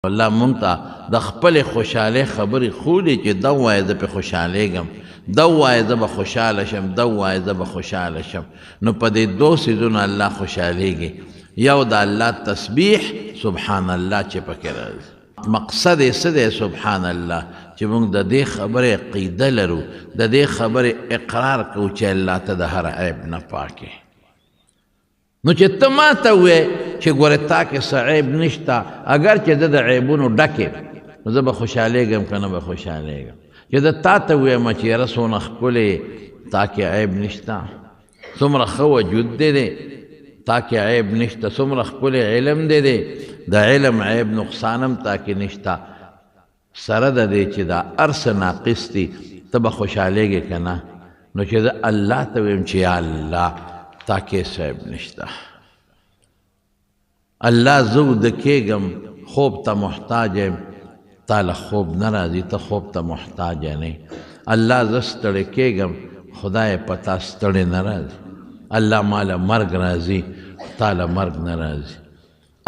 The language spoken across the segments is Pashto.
الله مونږ ته د خپلې خوشحالۍ خبرې ښودي چې دا ووایه زه پې خوشحالېږم، دا ووایه زه به خوشحاله شم، دا ووایه زه به خوشحاله شم. نو په دې دو څیزونو الله خوشحالېږي، یو د الله تسبیح سبحان الله چې پکې راځي. مقصد یې څه دی؟ سبحان الله، چې موږ د دې خبرې عقیده لرو، د دې خبرې اقرار کوو چې الله ته د هر عیب نه پاکې. نو چې ته ما ته ووایې چې ګورې تا کې څه عیب نشته، اگر چې زه د عیبونو ډک یم نو زه به خوشحالېږم که نه به خوشحالېږم. چې زه تا ته ووایم چې یاره څونه ښکلې تا کې عیب نشته، څومره ښه وجود دی دی، تا کې عیب نشته، څومره ښکلی علم دی دی، د علم عیب نقصان هم تا کې نشته، سره د دې چې دا هر څه ناقص دي، ته به خوشحالېږې که نه؟ نو چې زه الله ته ویم چې یا الله تا کې څه عیب نشته، الله زه وده کېږم خوب ته محتاج یم، تا له خوب نه راځي، ته خوب ته محتاج نه. الله زه ستړی کېږم خدای په تا ستړی نه راځي. الله ماله مرګ راځي، تا له مرګ نه راځي.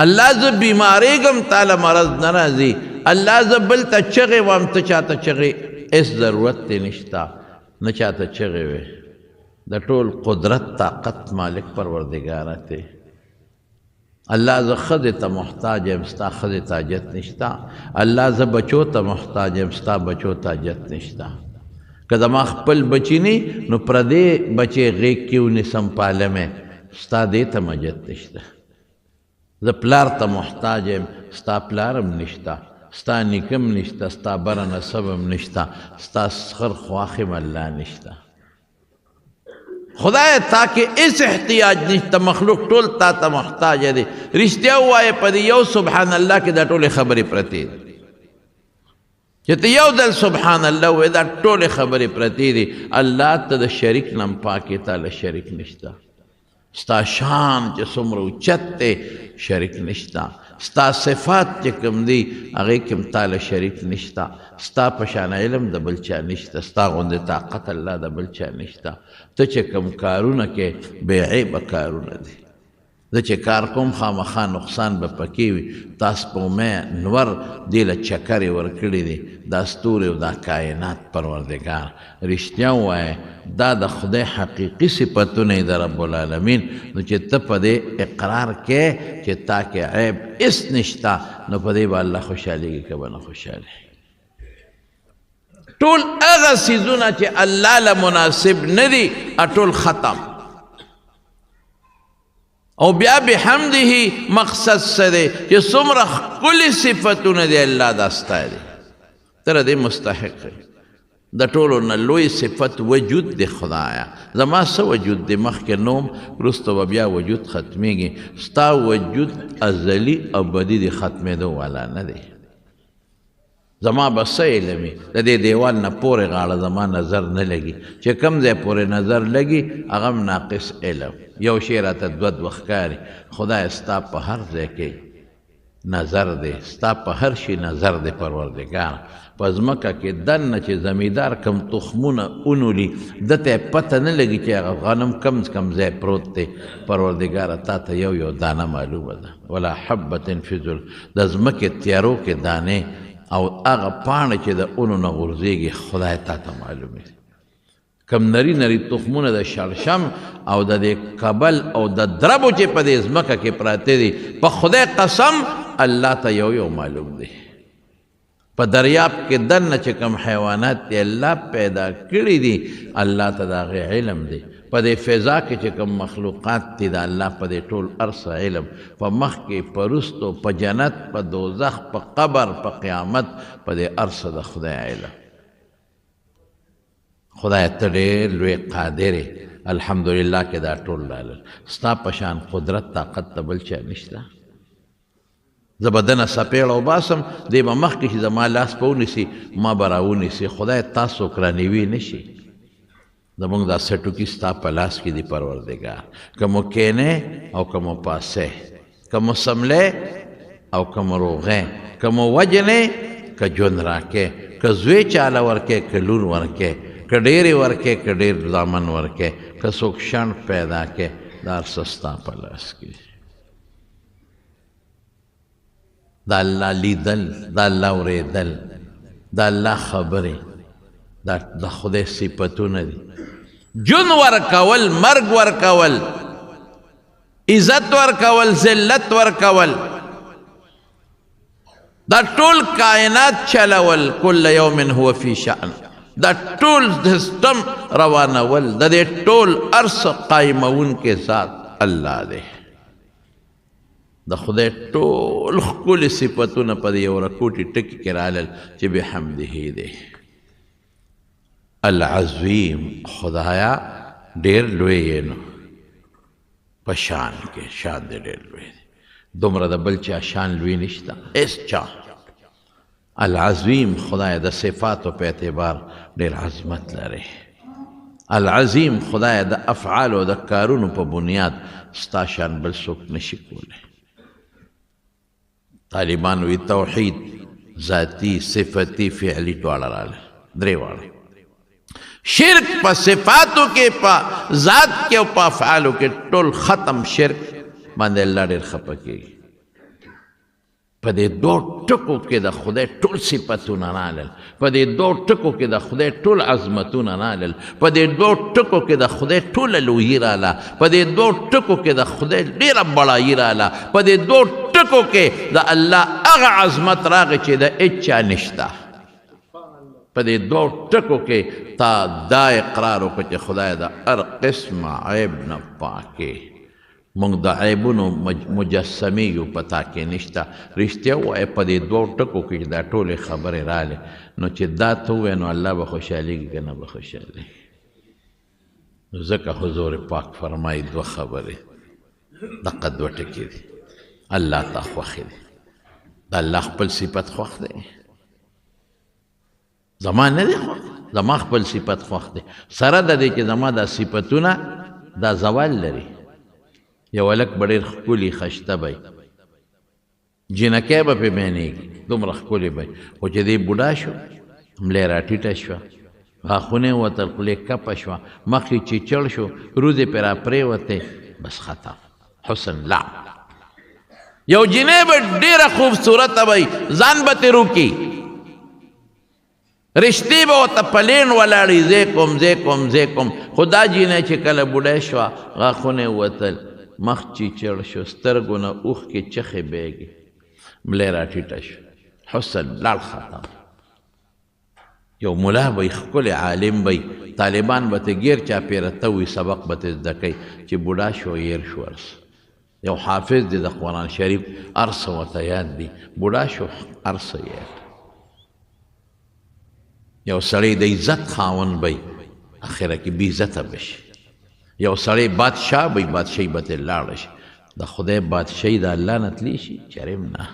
الله زه بیمارېږم، تا له مرض نه راځي. الله زه بل ته چغې وام، ته چاته چغې هېڅ ضرورت دې نشته، نه چاته چغې وې. د ټول قدرت طاقت مالک پروردګاره ته الله زه ښځې ته محتاج یم، ستا ښځې ته حاجت نشته. الله زه بچو ته محتاج یم، ستا بچو ته حاجت نشته. که زما خپل بچی نه نو پردې بچې غېږ کې ونیسم پالمې، ستا دې ته حاجت نشته. زه پلار ته محتاج یم، ستا پلار هم نشته، ستا نیکه هم نشته، ستا بره نسب هم نشته، ستا خر خواښ هم الله نشته. خدای تا کې هېڅ احتیاج نشته، مخلوق ټول تا ته محتاج دی. رښتیا ووایه په دې یو سبحان الله کې دا ټولې خبرې پرتې دي. چې ته یو ځل سبحان الله وایې دا ټولې خبرې پرتې دي. الله ته د شریک نه هم پاکې، تا له شریک نشته. ستا شان چې څومره اوچت دی شریک نشته. ستا صفات چې کوم دی هغې کې هم تا له شریک نشته. ستا په شان علم د بل چا نشته، ستا غوندې طاقت الله د بل چا نشته. ته چې کوم کارونه کې بې عیبه کارونه دي. زه چې کار کوم خامخا نقصان به پکې وي. تا سپومۍ نور دې له چکرې ورکړي دي، دا ستوري او دا کائنات پروردګار. رښتیا ووایه دا د خدای حقیقي صفتونه یې د رب العالمین. نو چې ته په دې اقرار کې چې تا کې عیب هېڅ نشته، نو په دې به الله خوشحالېږي که به نه خوشحالېږي. ټول هغه څیزونه چې الله له مناسب نه دي ټول ختم. او بیا بحمده مقصد څه دی چې څومره ښکلي صفتونه دی الله دا ستا دی، ته د دې مستحق دی. د ټولو نه لوی صفت وجود دی. خدایه زما څه وجود دی؟ مخکې نوم وروسته به بیا وجود ختمیږي. ستا وجود ازلي ابدي دی، ختمېدو والا نه دی. زما به څه علمي؟ د دې دیوال نه پورې غاړه زما نظر نه لګي. چې کوم ځای پورې نظر لګي هغه هم ناقص علم. یو شی راته دوه دوه ښکاري. خدای ستا په هر ځای کې نظر دی، ستا په هر شي نظر دی پروردګار. په ځمکه کې دننه چې زمیندار کم تخمونه اونولي ده ته یې پته نه لګي چې هغه غنم کم ځای پروت دی. پروردګاره تا ته یو یو دانه معلومه ده. ولا حبة فی ظلم، د ځمکې تیارو کې دانې او هغه پاڼې چې د اونو نه غورځېږي خدای تا ته معلومې دي. کم نری نری تخمونه د شړشم او د دې کبل او د دربو چې په دې ځمکه کې پراته دي، په خدای قسم الله ته یو یو معلوم دی. په دریاب کې دننه چې کوم حیوانات دی الله پیدا کړي دي، الله ته د هغې علم دی. په دې فضا کې چې کوم مخلوقات دي د الله په دې ټول هر څه علم. په مخ کې، په وروستو، په جنت، په دوزخ، په قبر، په قیامت، په دې هر څه د خدای علم. خدای ته ډېر لوی قادر یې. الحمدلله کې دا ټول لالل. ستا په شان قدرت طاقت ته بل چا نشته. زه به دنه څپېړه وباسم، دی به مخکې چې زما لاس په ونیسي ما به راونیسي. خدای تاسو رانیوي نه شي. زمونږ دا سټوکي ستا په لاس کې دي پروردګار. که مو کینې او که مو پاسې، که مو سملې او که مو روغې، که مو وجنې که ژوند راکې، که زوی چاله ورکې که لور ورکې، که ډېرې ورکې که ډېر زامن ورکې، که څوک شڼ پیدا کې، دا هر څه ستا په لاس کې. دا الله لیدل، دا الله اوریدل، دا الله خبرې، دا د خدای صفتونه دي. جون ورکول، مرګ ورکول، عزت ورکول، ذلت ورکول، دا ټول کائنات چلول، کل یوم هو فی شأن، دا ټول سسٹم روانول، دا دې ټول ارس قائمون کے ذات الله دی. د خدای ټول ښکلي صفتونه په دې یو رکوټي ټکي کې رالل چې بحمده دی. العظیم، خدایا ډېر لوی یې نو په شان کې، شان دې ډېر لوی دی، دومره د بل چا شان لوی نشته هېڅ چا. العظیم، خدای د صفاتو په اعتبار ډېر عظمت لري. العظیم، خدای د افعالو د کارونو په بنیاد ستا شان بل څوک نشي کولی. طالبان وی توحید ذاتی، صفتی، فعلی دواړه راغلل، درې واړه. شرک په صفاتو کې، په ذات کې او په افعالو کې ټول ختم. شرک باندې الله ډېر خفه کېږي. په دې دوه ټکو کې د خدای ټول صفتونه رالل، په دې دوه ټکو کې د خدای ټول عظمتونه رالل، په دې دوه ټکو کې د خدای ټوله لویي راله، په دې دوه ټکو کې د خدای ډېره بړایي راله، په دې دوه ټکو کې د الله هغه عظمت راغی چې د هېچا نشته. په دې دوه ټکو کې تا دا اقرار وکړه چې خدای د هر قسمه عیب نه پاکې، موږ د عیبونو مجسمې یو، په تا کې نشته. رښتیا ووایه په دې دوه ټکو کې چې دا ټولې خبرې رالې، نو چې دا ته ووایې نو الله به خوشحالېږي که نه به خوشحالېږي. ځکه حضور پاک فرمایي دوه خبرې دقه دوه ټکي دي، الله ته خوښې دي. د الله خپل صفت خوښ دی، زما نه دی خوښ، زما خپل صفت خوښ دی. سره د دې چې زما دا صفتونه دا زوال لري. یو هلک به ډېر ښکلي خشته به جینکۍ به پرې مینېږي، دومره ښکلې به، خو چې دی بوډا شو، ملی را ټیټه شوه، غاښونه یې وتل، خولې کپه شوه، مخ یې چیچړ شو، روزې پرې را پرېوتې، بس ختم، حسن لا. یو جینۍ به ډېره خوبصورته وی، ځان به ترې روکي، رشتې به ورته په لین ولاړې، زه کوم زه کوم زه کوم. خو دا جینۍ چې کله بوډۍ شوه، غاښونه یې وتل، مخ چیچړ شو، سترګو نه اوښکې چخې بیږي، ملی را ټیټه شو، حسن لاړ، ختم. یو ملا به ښکلی عالم به طالبان به ته ګیر چاپېره ته وي، سبق به ته زده کوي، چې بوډا شو هېر شو هر څه. یو حافظ دی د قرآن شریف، هر څه ورته یاد دي، بوډا شو هر څه یاد. یو سړی د عزت خاوند به اخره کې بې عزته به شي. یو سړی بادشاه به بادشاهي به ترې لاړه شي، د خدای بادشاهي د الله نه تللی شي؟ چرېم نه.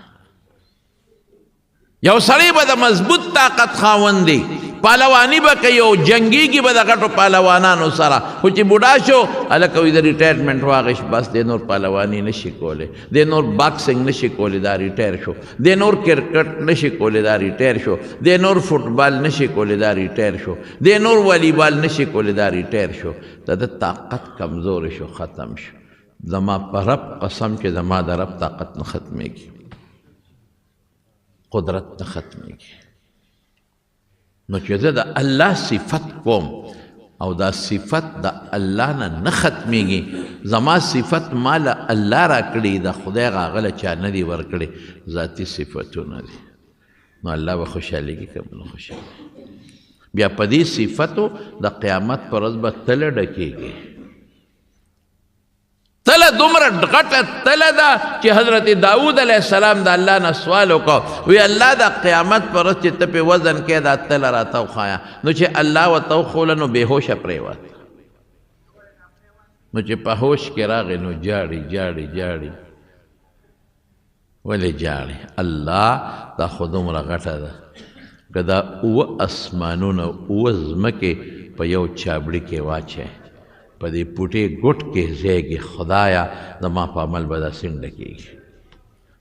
یو سړی به د مضبوط طاقت خاوند دی، پهلواني به کوي او جنګېږي به د غټو پهلوانانو سره، خو چې بوډا شو هلکه وایي د ریټایرمنټ واغېش، بس دی نور پهلواني نشي کولی، دی نور باکسنګ نشي کولی، دا ریټایر شو، دی نور کرکټ نشي کولی، دا ریټایر شو، دی نور فوټبال نشي کولی، دا ریټایر شو، دی نور والیبال نشي کولی، دا ریټایر شو. د طاقت کمزور شو، ختم شو. زما په رب قسم چې زما د رب طاقت نه ختمېږي، قدرت نه ختمېږي. نو چې زه د الله صفت کوم او دا صفت د الله نه ختمېږي، زما صفت ماله الله را کړي، د خدای هغه چا نه دي ورکړي، ذاتي صفتونه دي. نو الله به خوشحالېږي که به نه خوشحالېږي. بیا په دې صفتو د قیامت په ورځ به تله ډکېږي. تله دومره غټه تله ده چې حضرت داود علیه السلام د الله نه سوال وکړ، وی الله د قیامت پر ورځ چې ته پې وزن کې دا تله راته وښایه. نو چې الله ورته وښوله نو بېهوشه پرېوت. نو چې په هوش کې راغی نو جاړي جاړي جاړي. ولې جاړي؟ الله دا خو دومره غټه ده، که دا اوه اسمانونه اوه ځمکې په یو چابړي کې واچوې، په دې پوټې ګوټ کې ځایږي، خدایا زما په عمل به دا څنګه کېږي؟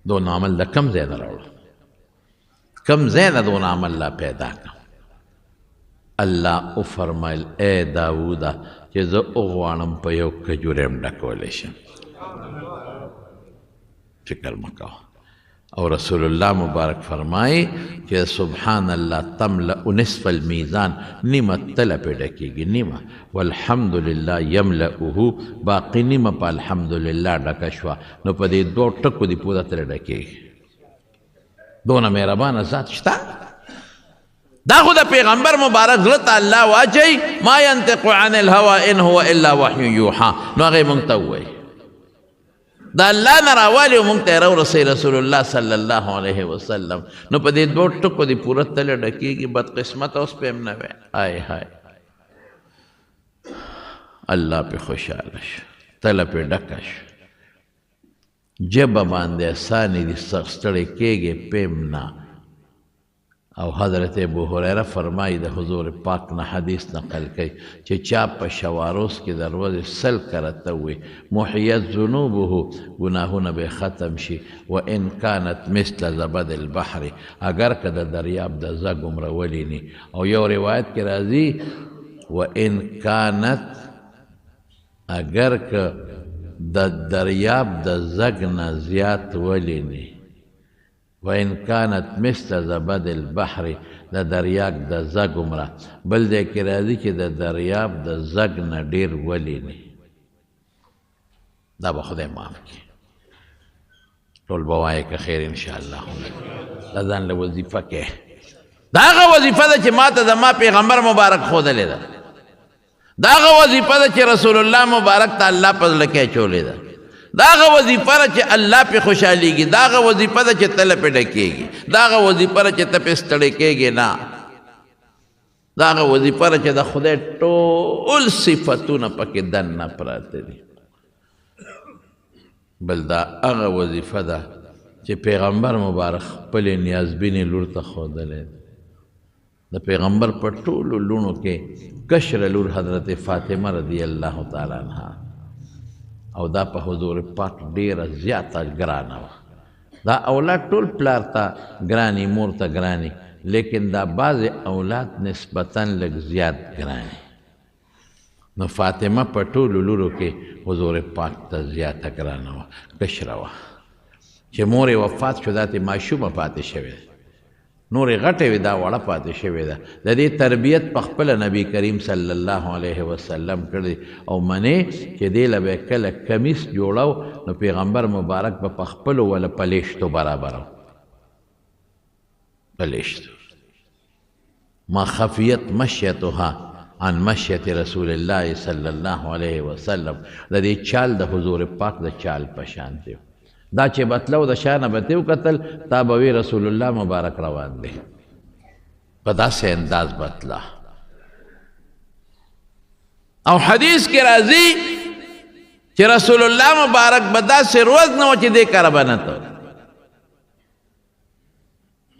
دون عمل د کم ځای نه راوړه، کم ځای نه دون عمل لا پیدا کړم. الله وفرمایل ای داوده چې زه وغواړم په یو کجورې هم ډکولی شم. فکر مه کوه. او رسول الله مبارک فرمائے کہ سبحان اللہ تملأ نصف المیزان نیمه تله پہ ڈکیگی نیمه والحمدللہ یملأه باقی نیمه پا الحمدللہ ڈکشوا نو پا دی دو ٹکو دی پورا تله ڈکیگی دونه مهربان ذات شتا دا خود پیغمبر مبارک ذلتا اللہ واجی ما ينطق عن الهوى ان هو الا وحی یوحا نو اغی منگتوئی دا اللہ نراوالی و منگتے رو رسول اللہ صلی اللہ علیہ وسلم نو پا دی دو ٹکو دی پورت تلے ڈکی گی بد قسمت اس پہ امنوے آئے ہائے اللہ پہ خوشحالش تلے پہ ڈکش جب باندے ثانی دی سخستڑے کیگے پیمنا او حضرت ابو حریرہ فرمائی دا حضور پاک نا حدیث نقل کئی چی چاپ پا شواروس کی دروازے سل کرتوی محیت ذنوبہو گناہونا بے ختم شی و ان کانت مثل زبد البحر اگر که دا دریاب دا زگ امرولینی او یو روایت کی رازی و ان کانت اگر که دا دریاب دا زگ نا زیاد ولینی وَإِن كَانَتْ مِثْلَ زَبَدِ الْبَحْرِ دا دریاب دا زگ عمرہ بل دے کی راضی کہ دا دریاب دا زگ نا دیر ولی نی دا بخدای معاف کی طول بوائے کا خیر انشاءاللہ دا دان لوظیفہ کے دا آغا وظیفہ دا چی ماتا دا ما پیغمبر مبارک خود لے دا آغا وظیفہ دا چی رسول اللہ مبارک تا اللہ پز لکے چولے دا داغا وظیفہ را چی اللہ پہ خوشحالی گی داغا وظیفہ دا چی تل پہ ڈکے گی داغا وظیفہ را چی تپس تڑکے گی نا داغا وظیفہ را چی دا خدای ٹول صفتونا پاکی دن نا پراتے دی بل دا اغا وظیفہ دا چی پیغمبر مبارک پلی نیازبین لور تا خود لے دا پیغمبر پر ٹولو لونو کے کشر لور حضرت فاطمہ رضی اللہ تعالیٰ عنہ او دا پا حضور پاک دیر زیادہ گرانا دا اولاد ټول پلار تا گرانی مور تا گرانی لیکن دا بعض اولاد نسبتاً لگ زیاد گرانی نو فاطمہ پا ټول لورو کے حضور پاک تا زیادہ گرانا کشروا چه مور وفات شو داتی معشوم پاتے شوی نور غټه وی دا وړه پاتې شوې ده د دې تربیت په خپل نبی کریم صلی الله علیه وسلم کړی او منې چې دې له به کله کمیس جوړاو نو پیغمبر مبارک په خپل ول پلیشتو برابر پلیشتو ما خفیت مشیتها عن مشیت رسول الله صلی الله علیه وسلم د دې چال د حضور پاک د چال پشان دی دا چه بطلو دا شانه بتیو قتل تابوی رسول اللہ مبارک روان دے پدا سے انداز بطلا او حدیث کے رازی چه رسول اللہ مبارک بدا سے روز نو چه دے کر بناتو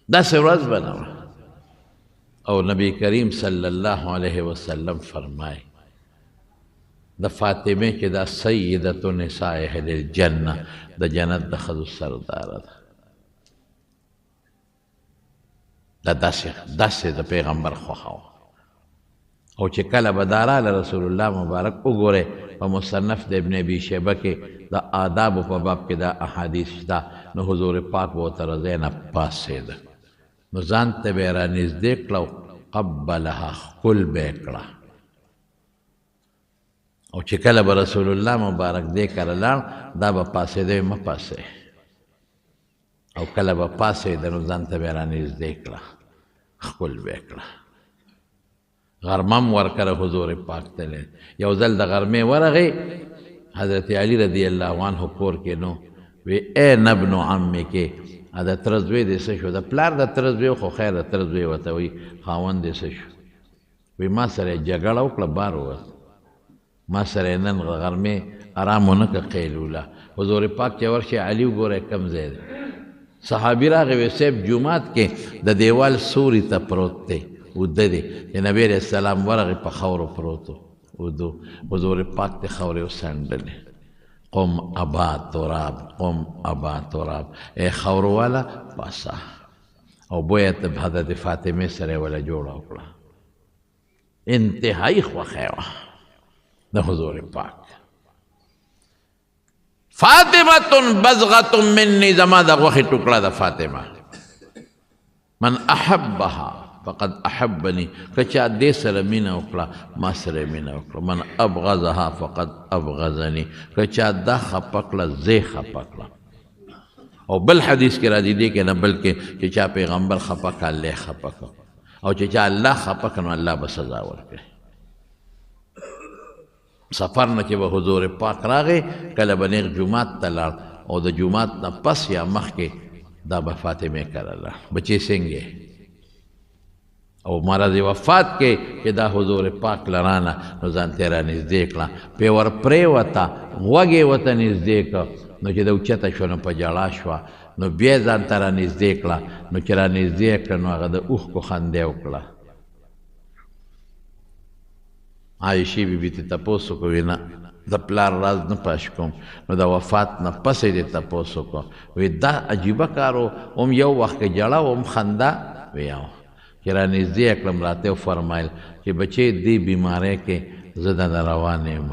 دا سے روز بناو او نبی کریم صلی اللہ علیہ وسلم فرمائے دا فاطمه که دا سیدت نساء اهل الجنه دا جنت دا خذو سردار دا داسه دا پیغمبر خواهو او چه کل بدارا لرسول اللہ مبارک اگوره و مصنف دا ابن ابی شیبه که دا آداب و باب که دا احادیث شتا نو حضور پاک و ترزین پاس سیده نو زانت بیرا نزدیک لو قبلها کل بیکڑا او چې کله به رسول الله مبارک دې کړه لاړ دا به پاسېدی مه پاسې او کله به پاسېده نو ځان ته به یې رانږدې کړه ښکل به یې کړه غرمه م ورکړه حضور پاک ته یو ځل د غرمې ورغی حضرت علی رضی الله عنه کور کې نو وی ای نبنو عمې کې د تره زوی دې څه شو د پلار د تره زوی خو خیر د تره زوی ورته وایي خاوند دې څه شو وی ما سره یې جګړه وکړه بار ووت ما سره نن غرمې آرام ونه که قیلوله حضور پاک چې ورشي علي وګوره کم ځای دی صحابي راغی وی صاحب جومات کې د دیوال سوري ته پروت دی اوده دی چې نبی علیه السلام ورغی په خاورو پروت و حضور پاک ته خاورې وڅنډلې قم ابا تراب قم ابا تراب اے خاورو والا پاسا او بویه ته حضرت فاطمه سره ولا جوړه وکړه انتهایی خوښه وه د حضور پاک فاطمه بزغه مني زما د غوښې ټوکړه د فاطمه من احبها فقد احبني که چا دې سره مینه وکړه ما سره مینه وکړه من ابغضها فقد ابغضني که چا دا خفه کړه زه خفه کړه او بل حدیث کې راځي دی که نه بلکې چې چا پیغمبر خفه کړه الله خفه کړه او چې چا الله خفه کړه نو الله به سزا ورکړي سفر نه چې به حضور پاک راغی کله به نیغ جومات ته لاړ او د جومات نه پس یا مخکې دا به فاطمه کرله بچې څنګه او مرض وفات کې چې دا حضور پاک لرانه نو ځان ته رانږدې کړه پې ور پرېوته غوږ یې ورته نږدې کړه نو چې د اوچته شوه نو په ژړا شوه نو بیا یې ځان ته رانږدې کړه نو چې رانږدې کړه نو هغه د اوښکو خندا وکړه عایشې بیبي ته تپوس وکړو نه د پلار راز نه پاش کوم نو د وفات نه پسې دې تپوس وکړو وی دا عجیبه کار و هم یو وخت کې جړه هم خندا وی چې رانږدې کړم راته وفرمایل چې بچې دې بیمارۍ کې زه دنه روان یم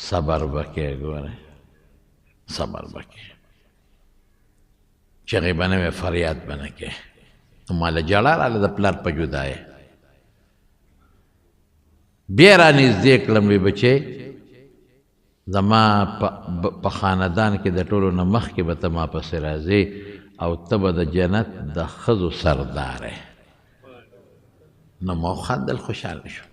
صبر به کې ګورئ صبر به کې چغې به نه وې فریاد به نه کې نو ماله جړه راله د پلار په جدایۍ بیا رانږدې کړم وی بچې زما په خاندان کې د ټولو نه مخکې به ته ما پسې راځې او ته به د جنت د ښځو سردار یې نو ما وخندل خوشحاله شو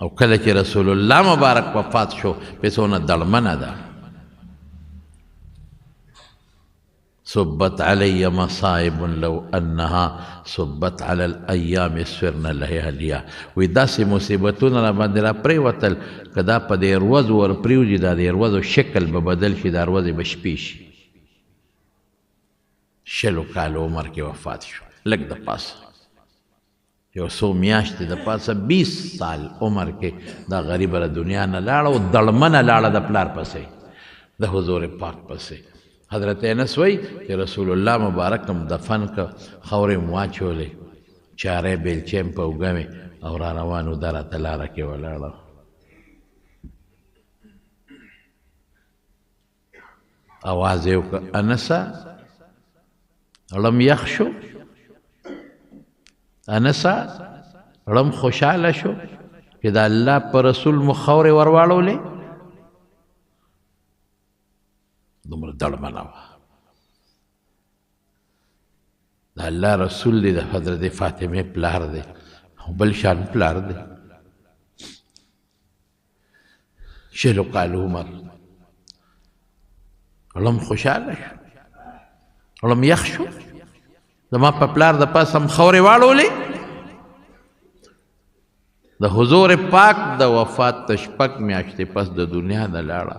او کله چې رسول الله مبارک وفات شو پې څونه دړمنه ده صبت علی مصائب لو انها صبت علی الايام سرنا لها لیا وی داسې مصیبتونه را باندې را پرېوتل که دا په دې ورځو ور پرېوځي دا د ورځو شکل به بدل شي دا ورځې به شپې شي شلو کالو عمر کې وفات شو لږ د پاسه یو څو میاشتې د پاسه 20 سال عمر کې دا غریبه له دنیا نه لاړه او دړمنه لاړه د پلار پسې د حضور پاک پسې حضرت انس وی چې رسول الله مبارک هم دفن که خورې م واچولې چارې بیلچې م په اوږه مې او را روانو ده راته لاره کې ولاړه اواز یې وکړه انسه ړم یخ شو انسه ړم خوشحاله شو چې د الله په رسول مو خورې ور واړولې دومره دړمنه وه د الله رسول دی د حضرت فاطمې پلار دی او بل شان پلار دی شلو کال عمر ړم خوشحاله شو ړم یخ شو زما په پلار د پاسه م خورې واړولې د حضور پاک د وفات ته 6 میاشتې پس د دنیا نه لاړه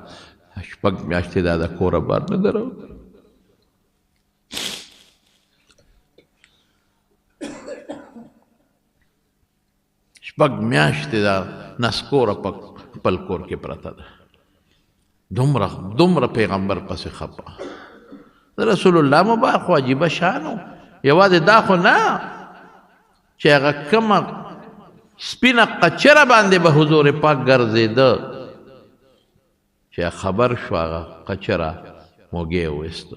6 میاشتې دا د کوره بار نه درو 6 میاشتې دا نسکوره په خپل کور کې پرته ده دومره پیغمبر پسې خپه د رسول الله مبارک خو عجیبه شان و یوازې دا خو نه چې هغه کومه سپینه قچره باندې به حضور پاک ګرځېده چې خبر شو هغه قچره موږی ویسته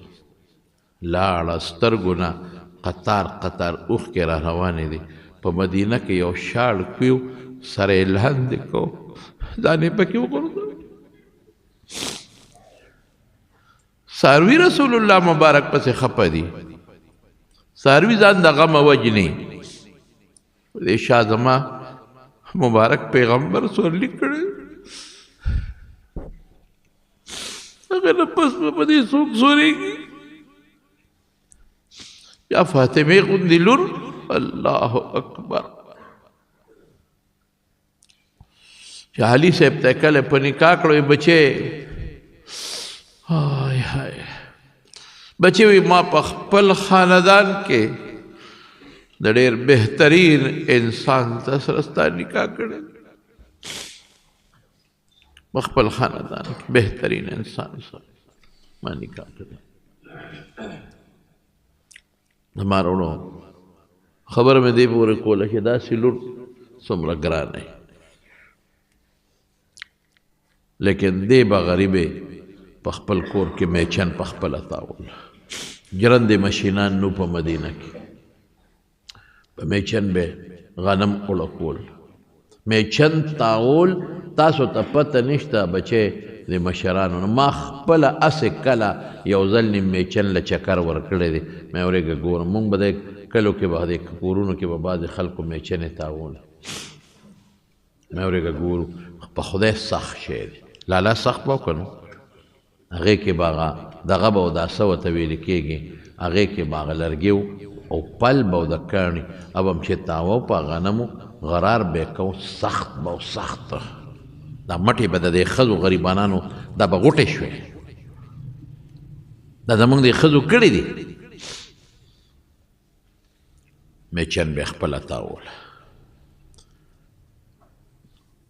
لاړه سترګو نه قطار اوښکې را روانې دي په مدینه کې یو شاړ کویو سره یې لاندې کو دانې پکې وغورځوي څاروي رسول الله مبارک پسې خفه دي څاروي ځان د غمه وجني د شاه زما مبارک پیغمبر سورلي کړی هغه نه پس په دې څوک سورېږي یا فاطمې غوندې لور الله اکبر چې علي صاحب ته کله په نکاح کړو بچې هاي هاي بچې وي ما په خپل خاندان کې د ډېر بهترین انسان سره ستا نکاح کړی په خپل خاندان کې بهترین انسان سره ما نکاح کړی زما وروڼو خبر مې دې پورې کوله چې داسې لور څومره ګران دی لیکن دې به غریبې په خپل کور کې میچن په خپله تاول جرندې مشینان نو په مدینه کې په میچن به غنم اړکول میچن تاول تاسو ته پته نشته بچې د مشرانو نه ما خپله هسې کله یو ځل نیم میچن له چکر ورکړی دی مې ورېږه ګورم مونږ به د کلو کې به د کورونو کې به بعضې خلکو میچنې تاول مې ورېږه ګورو په خدای سخت شی دی لالا سخت به که نو هغې کې به هغه دغه به او دا څه ورته ویلې کېږي هغې کې به هغه لرګي او پل به او د کاڼي اب هم چې تاوه په غنمو غرار به یې کوو سخت به او سخت دا مټې به د دې ښځو غریبانانو دا به غوټې شوې دا زمونږ د ښځو کړي دي میچن به یې خپله تاول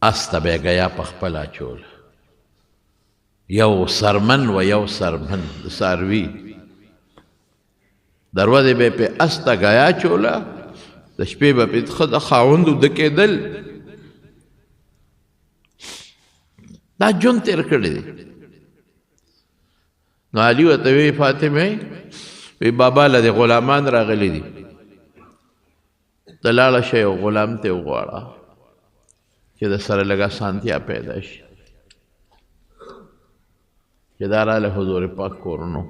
اس ته به یې ګیا په خپله اچول یو سرمن و یو سرمن د څاروي دروازې به یې پې اس ته ګیا چوله د شپې به پې ښه د خاوند وده کېدل دا ژوند تېر کړی دی نو علي ورته وی فاطمې وی بابا له دې غلامان راغلي دي ته لاړه شه یو غلام ته وغواړه چې د سره لږه سانتیا پیدا شي چې دا راله حضور پاک کورونو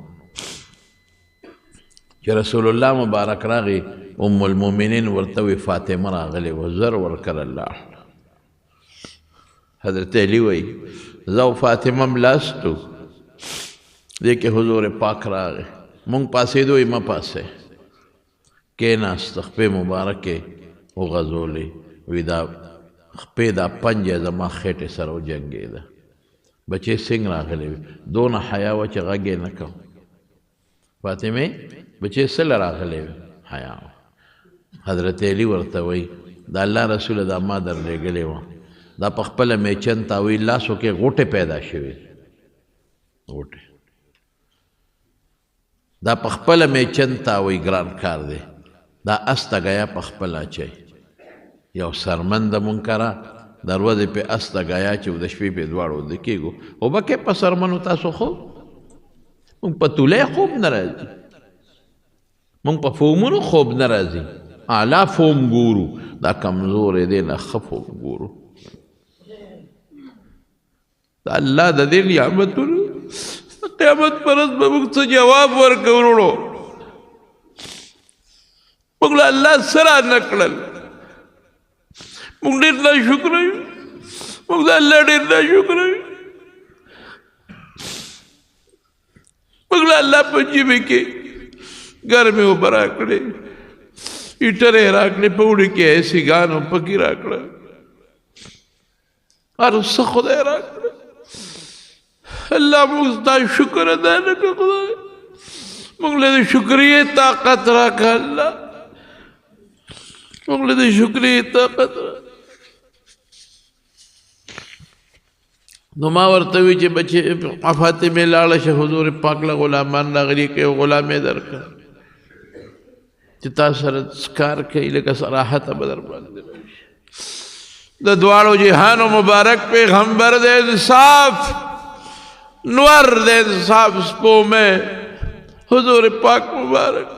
چې رسول الله مبارک راغی ام المؤمنین ورته وی فاطمه راغلې وه زر ورکړه الله حضرت علی وی زه او فاطمه ملاستو دې کې حضور پاک راغی مونږ پاسېدو یې مه پاسې کېناست خپې مبارکې وغځولې وی دا خپې دا پنجه زما خېټې سره وجنګېده بچې څنګه راغلی وي دونه حیا وه چې غږ یې نه کوم فاطمې بچې څه له راغلی وي حیا حضرت علی ورته وی د الله رسوله دا ما درلېږلې وه دا په خپله میچن تاوی لاسو کې غوټې پیدا شوې غوټې دا په خپله میچن تاوی ګران کار دی دا اس ته ګیا په خپله اچوي یو سرمن د منکره دروازې پې اس ته ګیا چې د شپې پې دواړه وده کېږو اوبکې په سرمنو تاسو خوب مونږ په تولی خوب نه راځي مونږ په فومونو خوب نه راځي اعلی فوم ګورو دا کمزورې دی نه ښه فوم ګورو دا الله د دې نعمتونو قیامت پر ورځ به موږ څه جواب ورکړو وروڼو موږ له الله څه رانه کړل موږ ډېر ناشکره یو موږ د الله ډېر ناشکره یو موږ له الله په ژمي کې ګرمې اوبه راکړې هیټرې راکړې په اوړي کې سیګان او پکې راکړه هر څه خدای راکړه الله موږ ستا شکر ادا نه کړه خدای موږ له د شکریې طاقت راکړه الله موږ له د شکریې طاقت راکړه نو ما ورته وی چې بچې فاطمې لاړه شه حضور پاک له غلامان راغلي که یو غلام یې درکړه چې تا سره کار کوي لکه صراحت به در باندې راشي د دواړو جهانو مبارک پیغمبر د انصاف نور د انصاف سپومې حضور پاک مبارک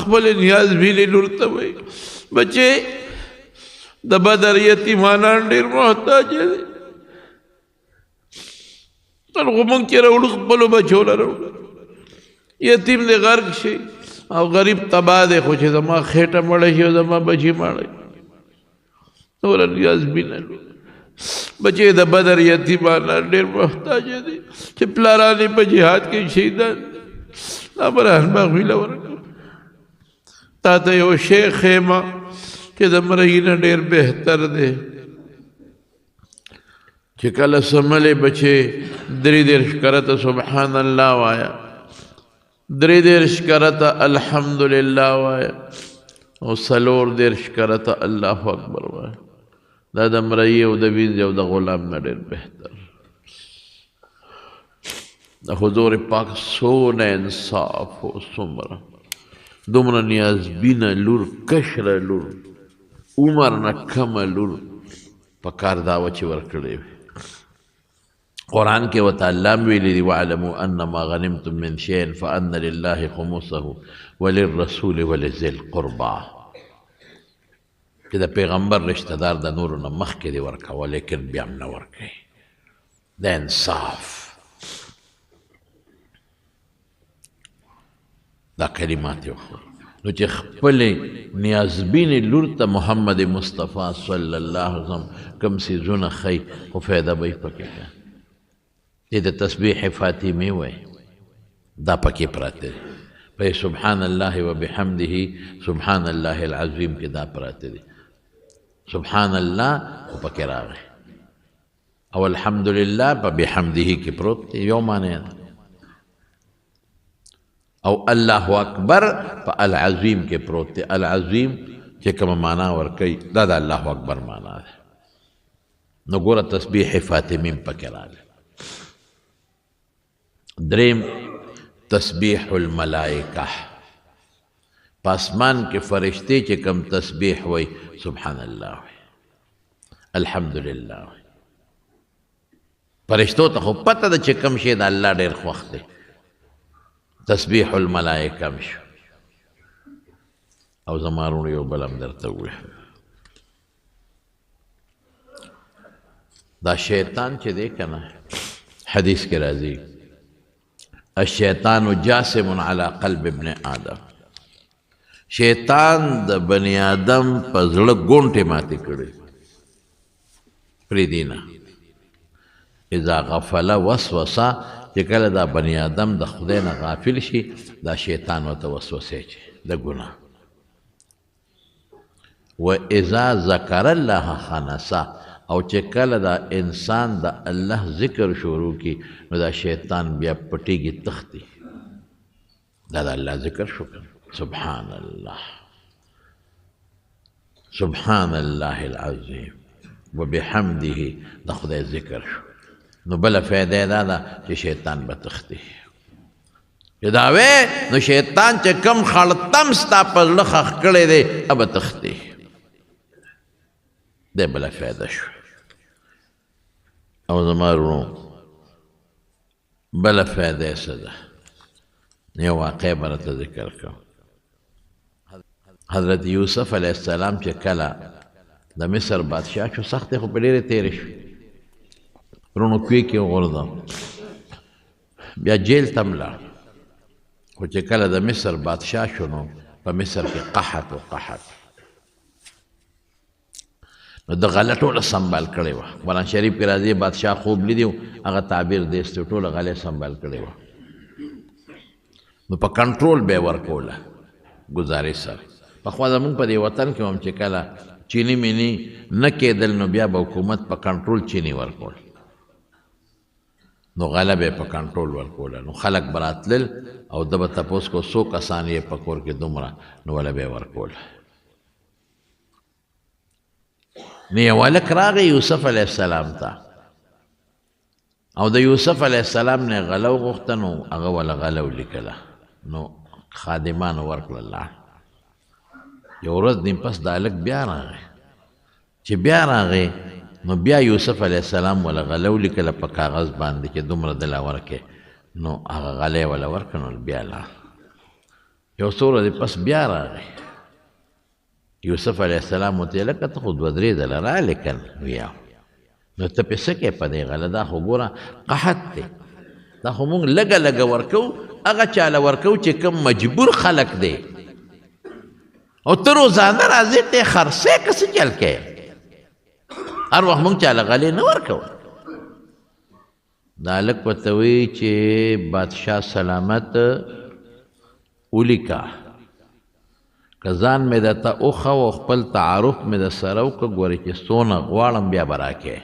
خپل نیاز بهلې لور ته وایي بچې د بدر یتیمانان ډېر محتاج دي خو موږ چې راوړو خپلو بچو له راوړو یتیم دی غرق شي او غریب تباه دی خو چې زما خېټه مړه شي او زما بچي مړه شي نور نیاز بینه بچې د بدر یتیمانان ډېر محتاج دي چې پلاران یې په جهاد کې شهیدان دا برهان باغوي له ورکړه تا ته یو شی ښیمه چې د مرغي نه ډېر بهتر دی چې کله سملې بچې 33 کرته سبحان الله وایا 33 کرته الحمدلله وایا او 34 کرته الله اکبر وایا دا د مرغي او د وینځ او د غلام نه ډېر بهتر د حضور پاک سونه انصاف او څومره دومره نیازبینه لور کشره لور عمر نه کمه لور په کار دا و چې ورکړی وي قرآن کې ورته الله ویلي دي واعلموا انما غنمتم من شيء فان لله خمسه وللرسول ولذي القربى چې د پیغمبر رشتہ دار د نورو نه مخکې دي ورکوه لیکن بیا هم نه ورکوي د انصاف دا کلمات یو نو چې خپلې نیازبینې لور ته محمد مصطفی صلی الله علیه وسلم کوم څیزونه ښیي خو فایده به یې پکې کوي دې د تسبیح فاطمې وایي دا پکې پراته دي په سبحان الله وبحمده سبحان الله العظیم کې دا پراته دي سبحان الله خو پکې راغی او الحمدلله په بحمده کې پروت دی یو معنی ده او الله اکبر په العظیم کې پروت دی العظیم چې کومه معنا ورکوي دا د الله اکبر معنا ده نو ګوره تسبیح فاطمې پکې راغلی دریم تسبیح الملائکه پاسمان کې فرشتے چې کم تسبیح وای سبحان الله وای الحمدلله وای فرشتو ته خو پته ده چې کم شی د الله ډېر خوښ دی تسبیح الملائکه مشو او زما وروڼو یو بل هم درته ووایه دا شیطان چې دی که نه حدیث کې راځي الشیطان جاسم على قلب ابن آدم شیطان د بنی آدم په زړه ګونټې ماتې کړي پرېږدي نه اذا غفله وسوسه چې کله دا بنی آدم د خدای نه غافل شي دا شیطان ورته وسوسې چې د ګناه و اذا ذکر الله خنسه او چې کله دا انسان د الله ذکر شروع کی نو دا شیطان بیا پټیږي تختی دا د الله ذکر شو سبحان الله سبحان الله العظیم وبحمده د خدای ذکر شو نو بله فایده دا ده چې شیطان به تختی چې دا وی نو شیطان چې کم خړتم ستا په زړه ښخ کړی دی به تختی دی بله فایده شو او زما وروڼو بله فایده یې څه ده یو واقع به راته ذکر کوم حضرت یوسف علیه السلام چې کله د مصر بادشاه شو سختې خو په ډېرې تېرې شوې وروڼو کوی کې وغورځم بیا جیل ته مړه خو چې کله د مصر بادشاه شو نو په مصر کې قحط و قحط نو د غله ټوله سنبال کړې وه قرآن شریف کې راځي بادشاه خوب لیدي هغه تعبیر دیستی ټوله غلې سنبال کړې وه نو په کنټرول به یې ورکوله ګزارش سره پخوا زمونږ په دې وطن کې هم چې کله چینی مینی نه کېدل نو بیا به حکومت په کنټرول چینی ورکول نو غله به یې په کنټرول ورکوله نو خلک به راتلل او ده به تپوس کو څو کسان یې په کور کې دومره نو وله به یې ورکوله نو یو هلک راغی یوسف علیه السلام ته او د یوسف علیه السلام نه غله وغوښته نو هغه وله غله ولیکله نو خادمانو ورکړله یو ورځ نیم پس دا هلک بیا راغی چې بیا راغی نو بیا یوسف علیه السلام وله غله ولیکله په کاغذ باندې چې دومره دله ورکې نو هغه غله یې وله ورکړه نو بیا لاړ یو څو ورځې پس بیا راغی یوسف علیه السلام ورته ویې لکه ته خو دوه درې ځله رالې که نه ویا نو ته پې څه کوې په دې غله دا خو ګوره قحط دی دا خو مونږ لږه لږه ورکو هغه چاله ورکو چې کوم مجبور خلک دی او ته روزانه راځې ته یې خرڅې که څه چل کوې هر وخت مونږ چاله غلې نه ورکو دا هلک ورته وایي چې بادشاه سلامت ولیکه که ځان مې درته وښه او خپل تعارف مې در سره وکړه ګورې چې څونه غواړم بیا به راکې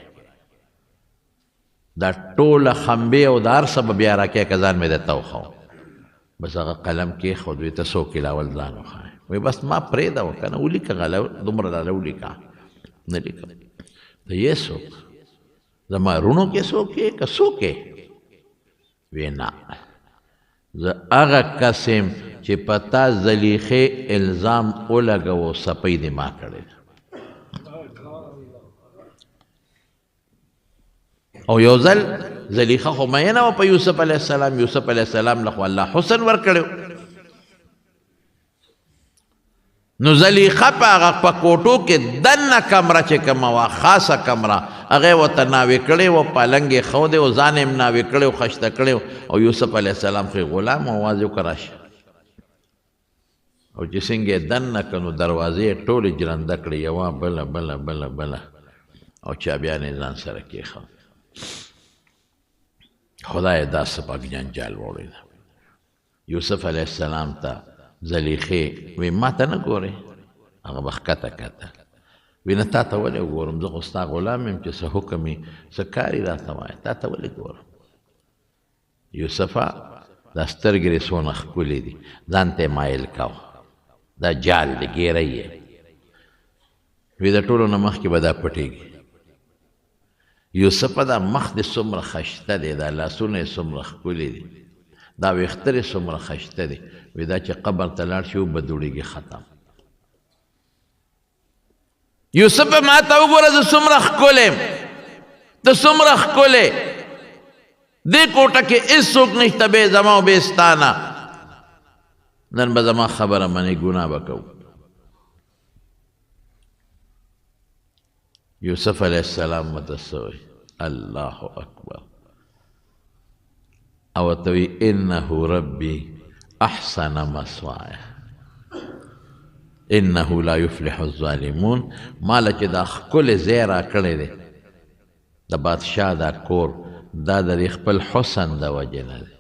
دا ټوله خمبې او دا هر څه به بیا راکې که ځان مې درته وښه بس هغه قلم کېښود وایي ته څوک یې لاول ځان وښه وایي بس ما پرېږده و که نه ولیکه غله دومره راله ولیکه نه لیکم ته یې څوک زما وروڼو کې څوک یې که څوک یې وایي نه زه هغه کس یم چې په تا زلیخې الزام ولګوو سپۍ دې ما کړی او یو ځل زلیخه خو مینه وه په یوسف علیه السلام. یوسف علیه السلام له خو الله حسن ورکړی. نو زلیخه په هغه په کوټو کې دننه کمره چې کومه وه خاصه کمره هغه یې ورته ناوې کړې وه، پالنګ یې ښودی و، ځان یې ناوې کړی و، خشته کړی و. او یوسف علیه السلام خو یې غلام و، اواز یې وکړه راشه. او چې څنګه یې دننه کړه نو دروازې یې ټولې جرنده کړې، یوه بله بله بله بله، او چابیان یې ځان سره کېښود. خدای دا څه پاک جنجال وړی ده. یوسف علیه السلام ته زلیخې وی ما ته نه ګورې؟ هغه به ښکته کته وی نه تا ته ولې وګورم، زه خو ستا غلام یم چې څه حکم یې څه کار یې راته وایه، تا ته ولې ګورم؟ یوسفه دا سترګې دې څونه ښکلې دي، ځان ته یې مایل کوه، دا جال دی ګیری یې. وی د ټولو نه مخکې به دا پټېږي. یوسفه دا مخ دې څومره خشته دی، دا لاسونه یې څومره ښکلي دي، دا ویښته دې څومره خشته دی. وی دا چې قبر ته لاړ شي وبه دوړېږي ختم. یوسفه ما ته وګوره زه څومره ښکلی یم، ته څومره ښکلی، دې کوټه کې هېڅوک نشته بې زما او بې ستا نه. نن به زما خبره منې، ګناه به کوو. یوسف علیه السلام ورته څه وایي؟ الله اکبر. او ورته وایي انه ربي احسن مثواي انه لا يفلح الظالمون. ماله چې دا ښکلی ځای را کړی دی د بادشاه دا کور، دا د دې خپل حسن د وجې نه دی،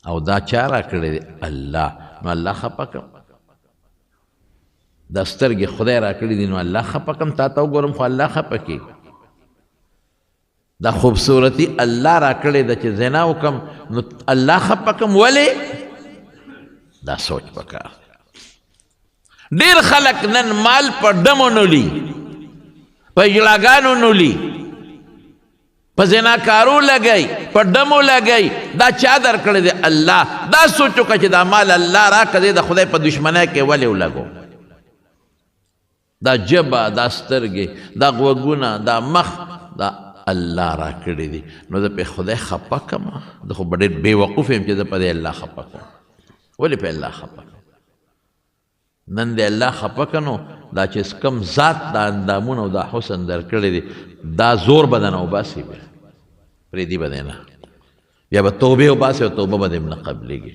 او دا چا را کړی دی؟ الله. نو الله خفه کړم، دا سترګې خدای را کړي دي، نو الله خفه کړم، تا ته وګورم خو الله خفه کېږي. دا خوبصورتي الله را کړې ده چې زنا وکړم نو الله خفه کړم. ولې؟ دا سوچ پکار. ډېر خلک نن مال په ډمو نولي، په اجلاګانو نولي، په زناکارو لګئ، په ډمو لګئ. دا چا در کړی دی؟ الله. دا سوچ وکړه چې دا مال الله راکړی د خدای په دشمنۍ کې ولې ولګو. دا جبه، دا سترګې، دا غوږونه، دا مخ، دا الله را کړی دي. نو زه پې خدای خفه کړم، زه خو به ډېر بېوقوف یم چې زه په دې الله خفه کړم. ولې په الله خفه کړم؟ نن دې الله خفه کړه نو دا چې کوم ذات دا اندامونه او دا حسن در کړی دی دا زور به درنه وباسي، بیا پرېږدي به دی نه، بیا به توبې وباسي او توبه به دې نه قبلېږي.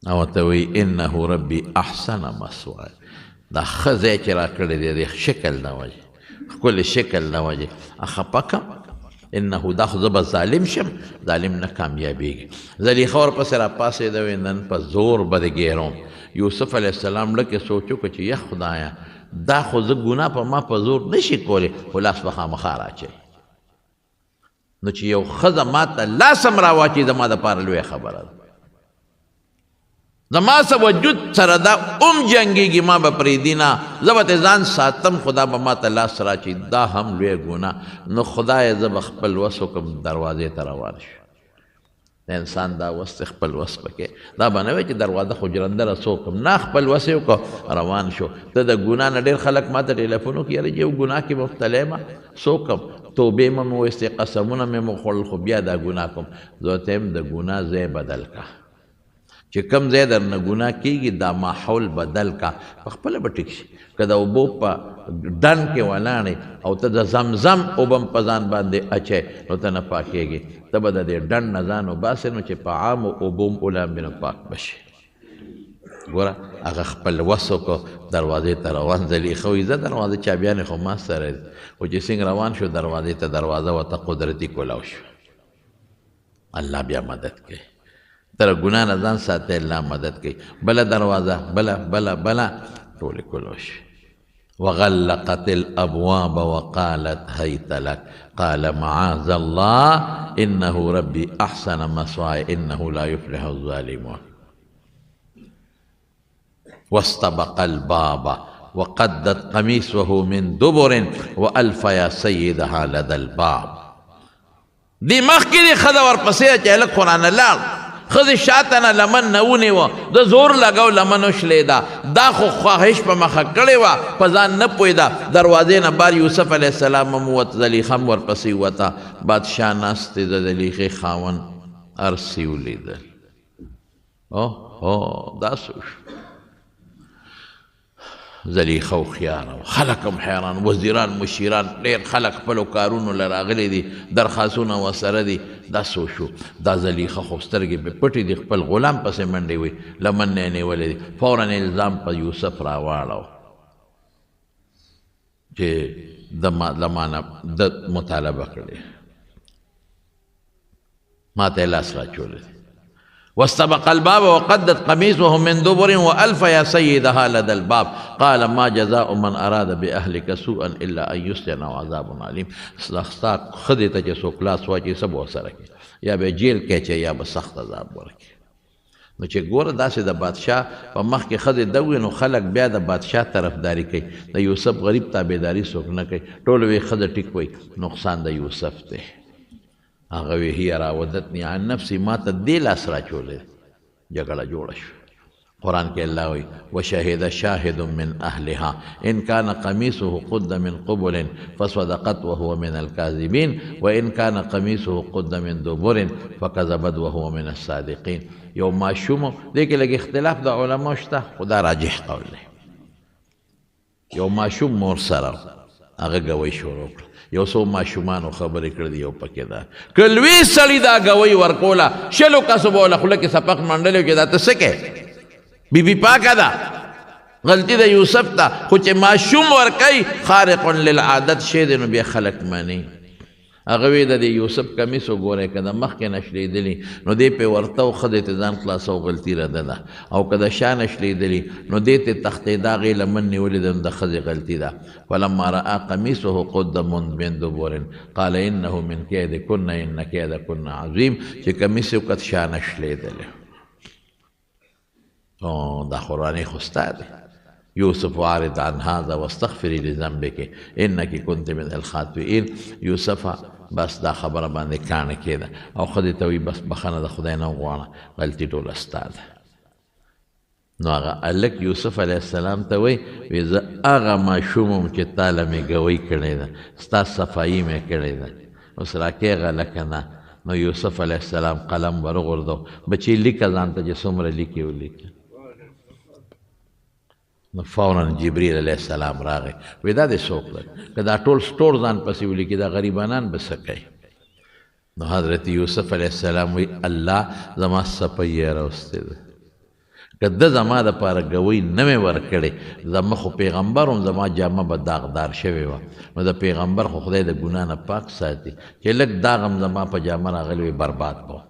او ورته وایي انه ربي احسن مثواي. دا ښه ځای چې را کړی دی د شکل د وجې، ښکلې شکل د وجې خفه کړم. انه دا خو زه به ظالم شم، ظالم نه کامیابېږي. زلیخه ورپسې را پاڅېده، وایي نن په زور به دې ګیروم. یوسف علیه السلام لکه سوچ وکړه چې یا خدایه دا خو زه ګناه په ما په زور نشي کولی، خو لاس به خامخا راچوي. نو چې یو ښځه ما ته لاس هم راواچي زما دپاره لویه خبره ده. زما سه وجود سره دا جنګېږي، ما به پرېږدي نه، زه به ترې ځان ساتم، خدا به ما ته لاس راچي. دا هم لویه ګناه. نو خدایه زه به خپل وس وکړم، دروازې ته روان شو. د انسان دا وس دی خپل وس پکې، دا به نه وایي چې دروازه خو جرندره څه وکړم، نه خپل وس یې وکړه روان شو. ته د ګناه نه ډېر خلک ما ته ټلیفون وکړي، یاره یو ګناه کې مبتلا یم، څه وکړم؟ توبې مې وایستې، قسمونه مې وخوړل، خو بیا دا ګناه کوم. زه ورته یم د ګناه ځای بدل کړه، چې کم ځای در نه ګناه کېږي دا ماحول بدل کا، په خپله به ټیک شي. که د اوبو په ډنډ کې ولاړې او ته د زمزم اوبه هم په ځان باندې اچوې نو ته نه پاکېږي. ته به د دې ډنډ نه ځان وباسې نو چې په عامو اوبو هم ولامبې نو پاک به شي. ګوره هغه خپل وس وکړو، دروازې ته روان. زلیخه وایي زه دروازه چابیانې خو ما سره دي، خو چې څنګه روان شو دروازې ته، دروازه ورته قدرتي کولاو شو. الله بیا مدد کوي. تر ګناه نه ځان ساتي، الله مدد کوي. بله دروازه، بله ټولې کولاو شي. وغلقت الابواب وقالت هيت لك قال معاذ الله انه ربي احسن مثواي انه لا يفلح الظالمون. واستبق الباب وقدت قميصه من دبر والف يا سيدها لدى الباب. دي مخکې دې ښځه ورپسې چې هلک قرآن لاړ، ښځې شاته نه لمن نه ونیوه د زور لګو لمن وشلېده دا خو خواهش په مخه کړې وه په ځان نه پوهېده دروازې نه بار یوسف علیه السلام هم ووت زلیخه هم ورپسې وته بادشاه ناست دی د زلیخې خاوند ارسي ولیدل اوه دا څه وشو زلیخه هوښیاره وه خلک هم حیران وزیران مشیران ډېر خلک خپلو کارونو له راغلي دي درخواستونه ورسره دي دا څه وشو دا زلیخه خو سترګې پې پټې دي خپل غلام پسې منډې وي لمن نه یې نیولې دي فورا الزام په یوسف راواړو چې لمانه د مطالبه کړې ما ته یې لاس راچولی دی واستبق الباب وقدت قميصه من دبر وألف يا سيدها لدى الباب قال ما جزاء من أراد بأهلك سوءا إلا أن يسجن وعذاب عليم ستا خدي ته چې څوک لاس واچي څه به ورسره کوي یا به جیل کې اچوي یا به سخت عذاب ورکړي نو چې ګوره داسې د بادشاه په مخ کې ښځې ده وي نو خلک بیا د بادشاه طرفداري کوي د یوسف غریب تابعداري څوک نه کوي ټول وی ښځه ټیک وی نقصان د یوسف دی هغه وی هي راودتني عن نفسي ما ته دې لاس راچولی جګړه جوړه شوه قرآن کې الله وی وشهد شاهد من أهلها إن كان قميصه قد من قبل فصدقت وهو من الكاذبين وإن كان قميصه قد من دبر فكذبت وهو من الصادقين یو ماشوم دې کې لږ اختلاف د علماء شته خو دا راجح قول دی یو ماشوم مور سره هغه ګوی شروع کړه یو څو ماشومانو خبرې کړې دي یو پکې ده که لوی سړي دا ګوی ورکوله شلو کسو به وله خوله کې سپق منډلی کې دا ته څه کوې بیبي پاکه ده غلطي د یوسف ته خو چې ماشوم ورکوي خارق للعادت شی دی نو بیا خلک مني هغه وی د یوسف کمیس وګورئ که د مخکې نشلیدلي نو دې پې ورته و ښځې ته ځان خلاصو غلطي رده ده او که د شا نشلیدلي نو دې ته تختېده هغې لمن نیولې ده نو د ښځې غلطي ده فلما رأى قمیصه قد من دبر قال انه من کیدکن ان کیدکن عظیم چې کمیس یې وکت شا نشلیدلی دا قرآني خو ستا دی يوسف عارض عن هذا واستغفري لذنبك انك كنت من الخاطئين يوسف بس دا خبره باندې کانه کېده او خدای ته وی بس بخنه د خدای نه وغواړه غلطي ټوله ستا ده نو هغه هلک یوسف علیه السلام ته وی زه هغه ماشوم یم چې تا له مې ګوۍ کړې ده ستا صفایي مې کړې ده اوس راکې هغه نه نو یوسف علیه السلام قلم ورغورځو بچې لیکه ځان ته چې څومره لیکې ولیکه نو فورا جبریل علیه السلام راغی وی دا دې څوک دی که دا ټول سټور ځان پسې ولیکي دا غریبانان به څه کوي نو حضرت یوسف علیه السلام وی الله زما څپۍ یې راوستې ده که ده زما دپاره ګوۍ نه مې ورکړې زما خو پیغمبر هم زما جامه به داغدار شوې وه نو د پیغمبر خو خدای د ګناه نه پاک ساتي چې لږ داغ هم زما په جامه راغلی وي برباد به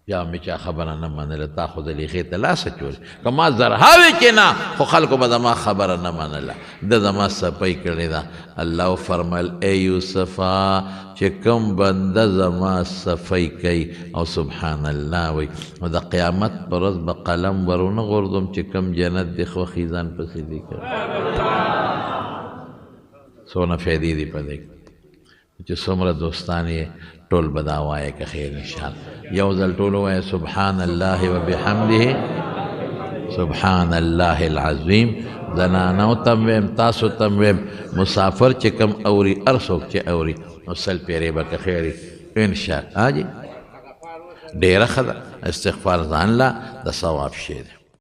یا مې چا خبره نه منله تا خو د لیخې ته لاس اچولی که ما زرهاوې چې نه خو خلکو به زما خبره نه منله ده زما صفۍ کړې ده الله فرمایل ای یوسفه چې کوم بنده زما صفۍ کوي او سبحان الله وایي نو د قیامت په ورځ به قلم ورونه غورځوم چې کوم جنت دی خوښي ځان پسې دی کړ څونه فایدې دي په دې چې څومره دوستان یې ټول به دا وایه که خیر انشاءالله یو ځل ټول وایه سبحان الله وبحمده سبحان الله العظیم زنانو تم ویم تاسو تم ویم مسافر چې کم اوري هر څوک چې اوري نو سل پیرې به که خیر انشاءالله ډېره ښه ده استغفار ځان له د ثواب شی دی